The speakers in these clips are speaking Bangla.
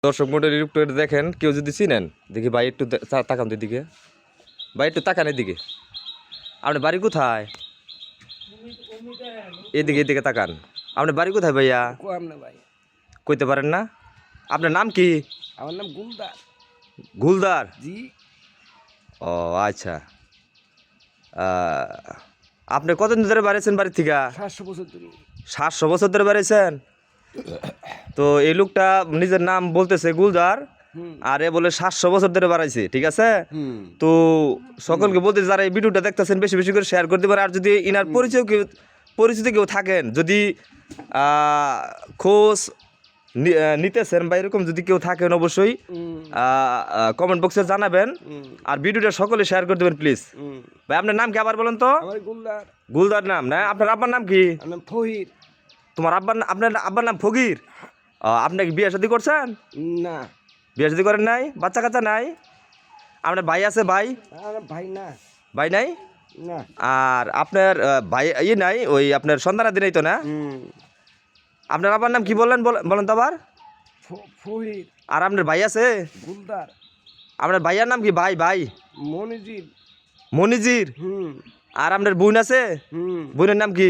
দর্শক মন্ডলীর একটু দেখেন, কেউ যদি চিনেন দেখি ভাই একটু তাকান দিকে, ভাই একটু তাকান এদিকে। আপনার বাড়ি কোথায়? এদিকে এদিকে তাকান। আপনার বাড়ি কোথায় ভাইয়া? ভাই কইতে পারেন না? আপনার নাম কি? আমার নাম গুলদার। গুলদার? জি। ও আচ্ছা। আপনি কতদিন ধরে বাড়িয়েছেন বাড়ির থেকে? 700 বছর ধরে। 700 বছর ধরে বাড়িয়েছেন? তো এই লোকটা নিজের নাম বলতেছে গুলদার, আর এ বলে 700 বছর ধরে বাড়াইছে, ঠিক আছে? তো সকলকে বলতে যারা এই ভিডিওটা দেখতেছেন বেশি বেশি করে শেয়ার করতে পারে। আর যদি ইনার পরিচিত কেউ থাকেন, যদি খোঁজ নিতেছেন বা এরকম যদি কেউ থাকেন, অবশ্যই কমেন্ট বক্সে জানাবেন। আর ভিডিওটা সকলে শেয়ার করে দেবেন প্লিজ। ভাই আপনার নাম কি আবার বলেন তো? গুলদার। গুলদার নাম না? আপনার আব্বার নাম কি? ফহির। তোমার আপনার আব্বার নাম ফকির? আপনি কি বিয়ে শাদী করছেন? না, বিয়ে শাদী করেন নাই? বাচ্চা কাচ্চা নাই? আপনার ভাই আছে? ভাই ভাই না। ভাই নাই? না। আর আপনার ভাই ইয়ে নাই, ওই আপনার সন্তানাদি নাই তো না? আপনার আব্বার নাম কি বললেন বলেন তো আবার? ফহির। আর আপনার ভাই আছে? গুলদার। আপনার ভাইয়ার নাম কি? ভাই মনিজির। মনিজির? আর আপনার বোন আছে? বোনের নাম কি?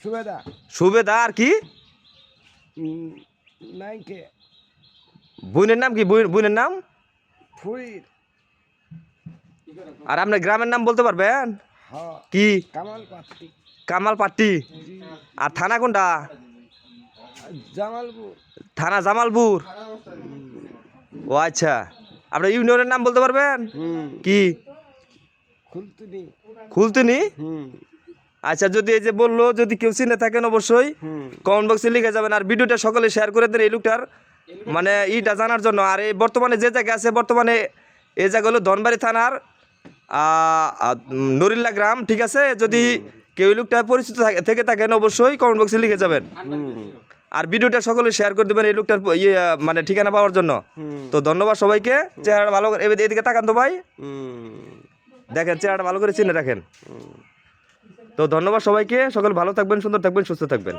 সুবেদা। সুবেদা। আর কি? নাইকে। বোনের নাম কি? বোনের নাম? ফহির। আর আপনার গ্রামের নাম বলতে পারবেন? কি? কামালপাট্টি। কামালপাট্টি। আর থানা কোনটা? জামালপুর। থানা জামালপুর। ও আচ্ছা। আপনার ইউনিয়নের নাম বলতে পারবেন? কি? খুলতুনি। খুলতুনি? আচ্ছা, যদি এই যে বললো, যদি কেউ চিনে থাকেন অবশ্যই কমেন্ট বক্সে লিখে যাবেন। আর ভিডিওটা সকলে শেয়ার করে দেন এই লোকটার মানে ইটা জানার জন্য। আর এই বর্তমানে যে জায়গায় আছে, বর্তমানে এই জায়গা হলো ধনবাড়ি থানার নরিল্লা গ্রাম, ঠিক আছে? যদি কেউ এই লোকটা পরিচিত থেকে থাকেন অবশ্যই কমেন্ট বক্সে লিখে যাবেন। আর ভিডিওটা সকলে শেয়ার করে দেবেন এই লোকটার ইয়ে মানে ঠিকানা পাওয়ার জন্য। তো ধন্যবাদ সবাইকে। চেহারাটা ভালো করে এদিকে তাকান তো ভাই, দেখেন চেহারাটা ভালো করে চিনে রাখেন। তো ধন্যবাদ সবাইকে। সকল ভালো থাকবেন, সুন্দর থাকবেন, সুস্থ থাকবেন।